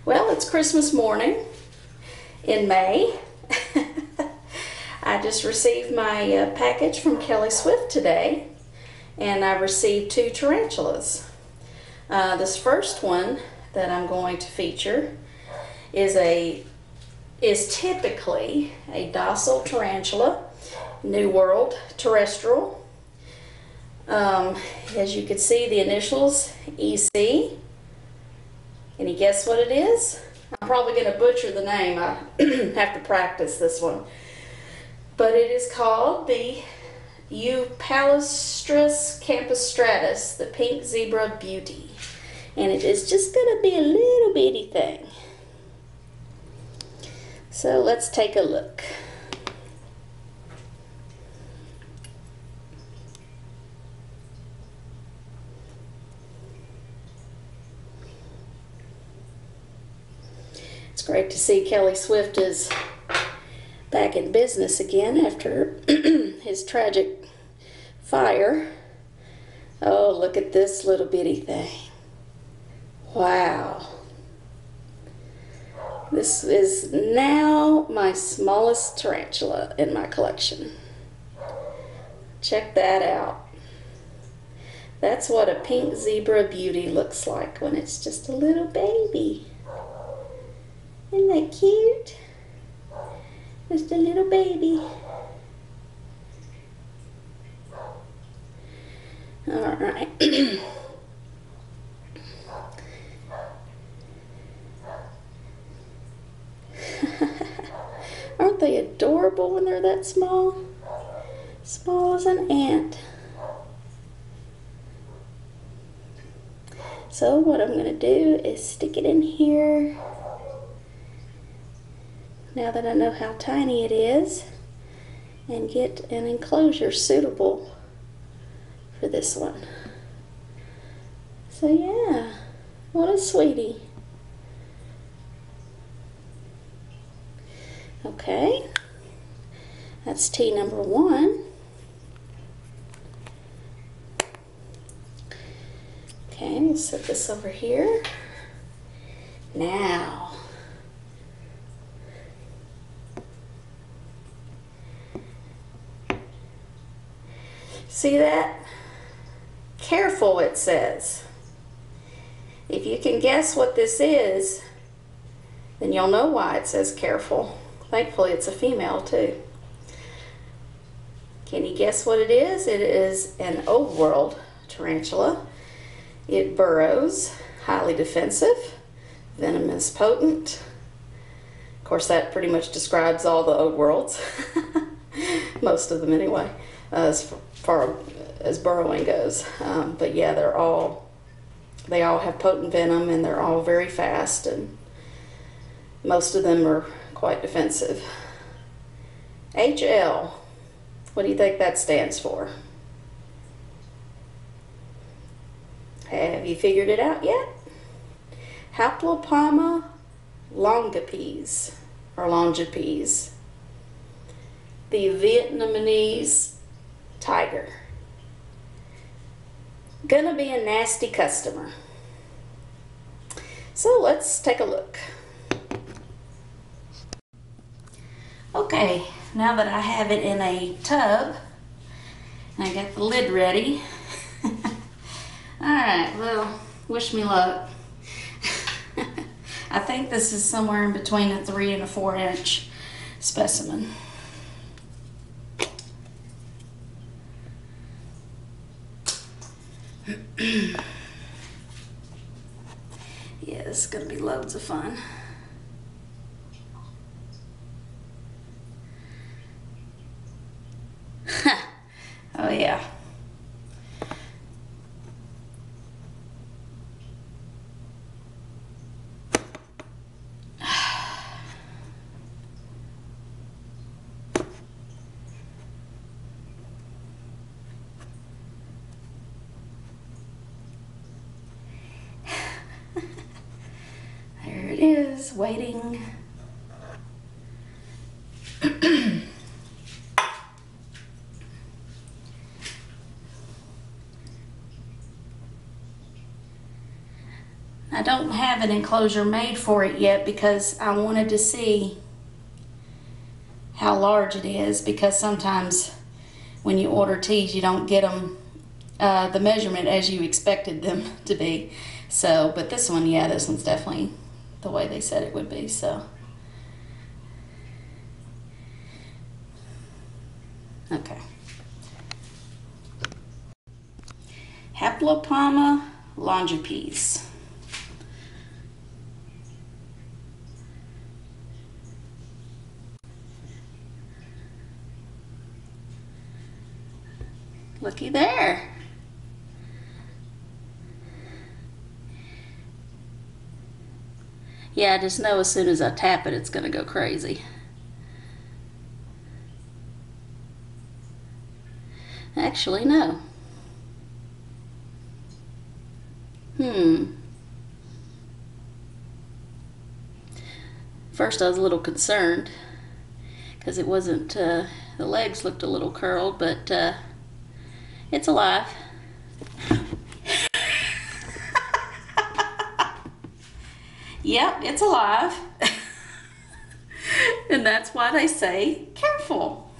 Well, it's Christmas morning in May. I just received my package from Kelly Swift today, and I received 2 tarantulas. This first one that I'm going to feature is typically a docile tarantula, New World terrestrial. As you can see, the initials EC. Can you guess what it is? I'm probably going to butcher the name. I have to practice this one. But it is called the Eupalaestrus campestratus, the pink zebra beauty. And it is just going to be a little bitty thing. So let's take a look. It's great to see Kelly Swift is back in business again after his tragic fire. Oh, look at this little bitty thing. Wow. This is now my smallest tarantula in my collection. Check that out. That's what a pink zebra beauty looks like when it's just a little baby. Isn't that cute? Just a little baby. All right. Aren't they adorable when they're that small? Small as an ant. So what I'm going to do is stick it in here. Now that I know how tiny it is, and get an enclosure suitable for this one. So yeah, what a sweetie. Okay, that's T number 1. Okay, we'll set this over here. Now, see that? Careful, it says. If you can guess what this is, then you'll know why it says careful. Thankfully, it's a female too. Can you guess what it is? It is an old world tarantula. It burrows, highly defensive, venomous, potent. Of course, that pretty much describes all the old worlds. Most of them anyway, as far as burrowing goes. But yeah, they all have potent venom, and they're all very fast, and most of them are quite defensive. HL, what do you think that stands for? Have you figured it out yet? Haplopelma longipes, or longipes. The Vietnamese tiger. Gonna be a nasty customer. So let's take a look. Okay, now that I have it in a tub, and I got the lid ready. Alright, well, wish me luck. I think this is somewhere in between a 3 and a 4 inch specimen. Yeah, this is going to be loads of fun. Oh yeah. There it is, waiting. I don't have have an enclosure made for it yet because I wanted to see how large it is, because sometimes when you order teas you don't get them the measurement as you expected them to be. So, but this one, yeah, this one's definitely the way they said it would be. So, okay. Haplopelma longipes. Looky there. Yeah, I just know as soon as I tap it, it's going to go crazy. Actually, no. First I was a little concerned because it wasn't, the legs looked a little curled, but it's alive. Yep, it's alive. And that's why they say careful.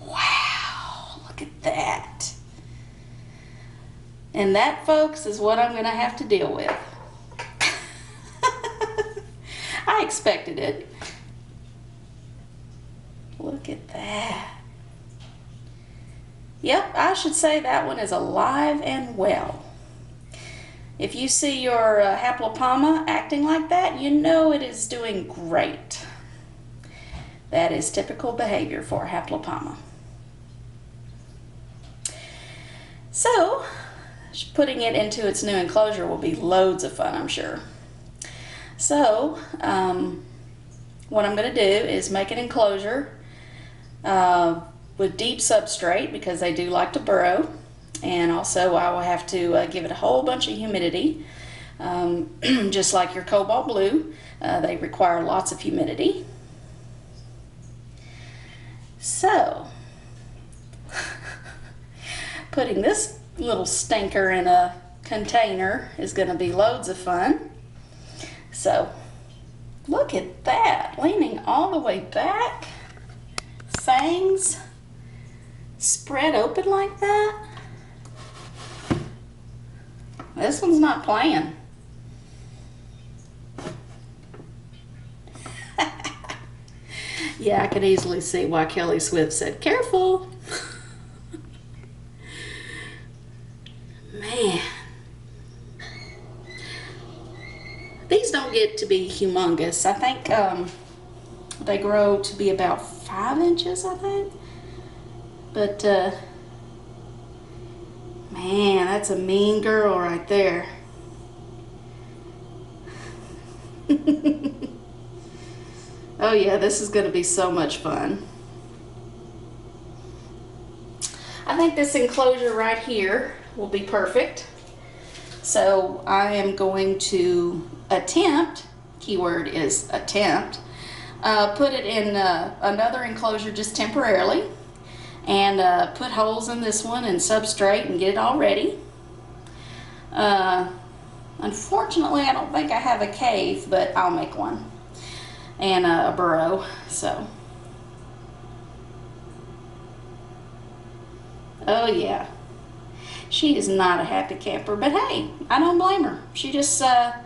Wow, look at that. And that, folks, is what I'm going to have to deal with. I expected it. Look at that. Yep, I should say that one is alive and well. If you see your Haplopelma acting like that, you know it is doing great. That is typical behavior for Haplopelma. So, putting it into its new enclosure will be loads of fun, I'm sure. So, what I'm going to do is make an enclosure with deep substrate, because they do like to burrow, and also I will have to give it a whole bunch of humidity, just like your cobalt blue. They require lots of humidity. So, putting this little stinker in a container is going to be loads of fun. So, look at that, leaning all the way back, fangs spread open like that. This one's not playing. Yeah, I could easily see why Kelly Swift said, careful. Man. These don't get to be humongous. I think they grow to be about 5 inches, I think. But, man, that's a mean girl right there. Oh yeah, this is going to be so much fun. I think this enclosure right here will be perfect. So I am going to attempt, keyword is attempt, put it in another enclosure just temporarily, and put holes in this one and substrate and get it all ready. Unfortunately, I don't think I have a cave, but I'll make one, and a burrow. So, oh yeah, she is not a happy camper, but hey, I don't blame her. She just got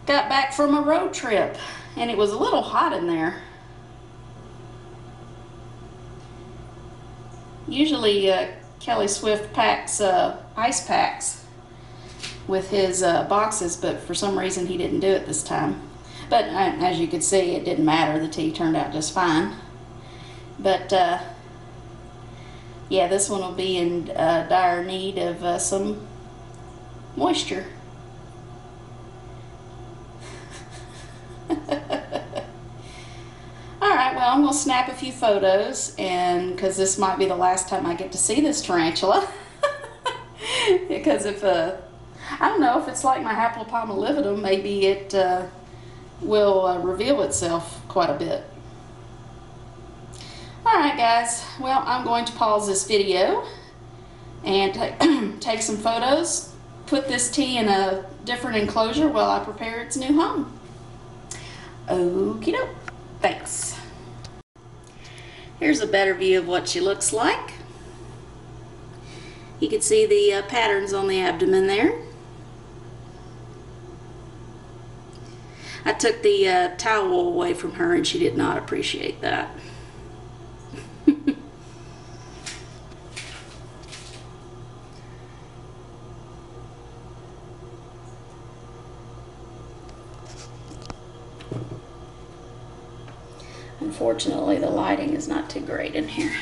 back from a road trip, and it was a little hot in there. Usually Kelly Swift packs ice packs with his boxes, but for some reason he didn't do it this time. But as you could see, it didn't matter. The tea turned out just fine. But yeah, this one will be in dire need of some moisture. Alright, well, I'm going to snap a few photos, and because this might be the last time I get to see this tarantula. Because if, I don't know, if it's like my Haplopelma lividum, maybe it will reveal itself quite a bit. Alright guys, well, I'm going to pause this video and take some photos, put this tea in a different enclosure while I prepare its new home. Okie doke. Thanks. Here's a better view of what she looks like. You can see the patterns on the abdomen there. I took the towel away from her and she did not appreciate that. Unfortunately, the lighting is not too great in here.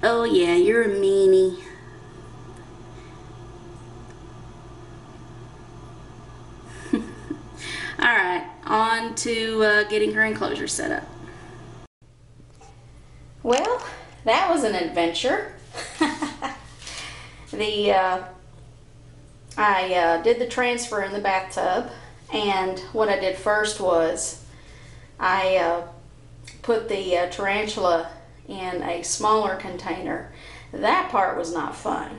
Oh yeah, you're a meanie. Alright, on to getting her enclosure set up. Well, that was an adventure. I did the transfer in the bathtub, and what I did first was I put the tarantula in a smaller container. That part was not fun.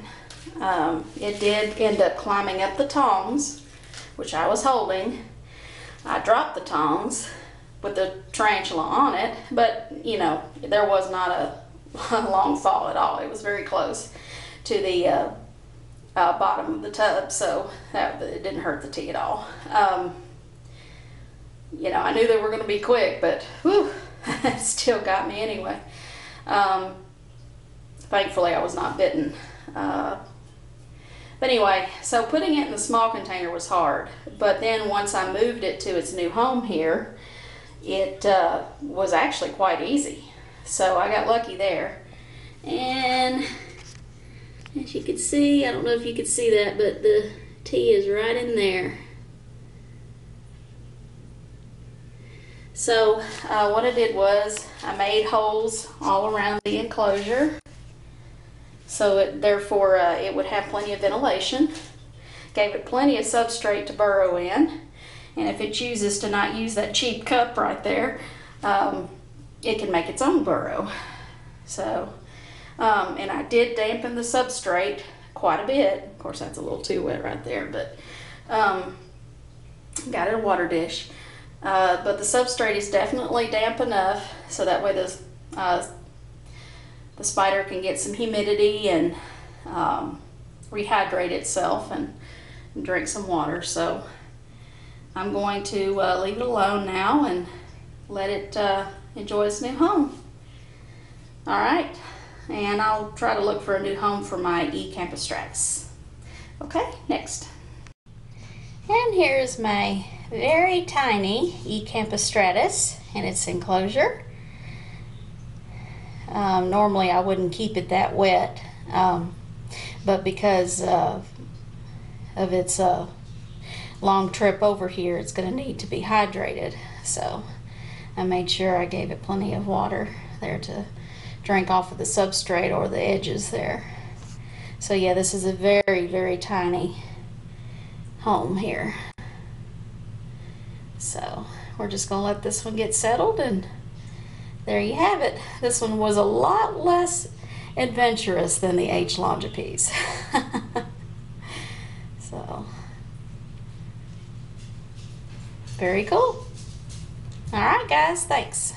It did end up climbing up the tongs, which I was holding. I dropped the tongs with the tarantula on it, but you know, there was not a long fall at all. It was very close to the bottom of the tub, so it didn't hurt the tea at all. You know, I knew they were going to be quick, but whew, it still got me anyway. Thankfully, I was not bitten. But anyway, so putting it in the small container was hard. But then once I moved it to its new home here, it was actually quite easy. So I got lucky there. And as you can see, I don't know if you can see that, but the tea is right in there. So what I did was I made holes all around the enclosure, so therefore it would have plenty of ventilation. Gave it plenty of substrate to burrow in, and if it chooses to not use that cheap cup right there, it can make its own burrow. So, and I did dampen the substrate quite a bit. Of course, that's a little too wet right there, but got it a water dish. But the substrate is definitely damp enough so that way the spider can get some humidity and rehydrate itself and drink some water. So I'm going to leave it alone now and let it enjoy its new home. All right, and I'll try to look for a new home for my campestratus. Okay, next. And here's my very tiny campestratus in its enclosure. Normally I wouldn't keep it that wet, but because of its long trip over here, it's going to need to be hydrated. So I made sure I gave it plenty of water there to drink off of the substrate or the edges there. So yeah, this is a very, very tiny home here. So we're just going to let this one get settled, and there you have it. This one was a lot less adventurous than the H. longipes. So, very cool. All right, guys, thanks.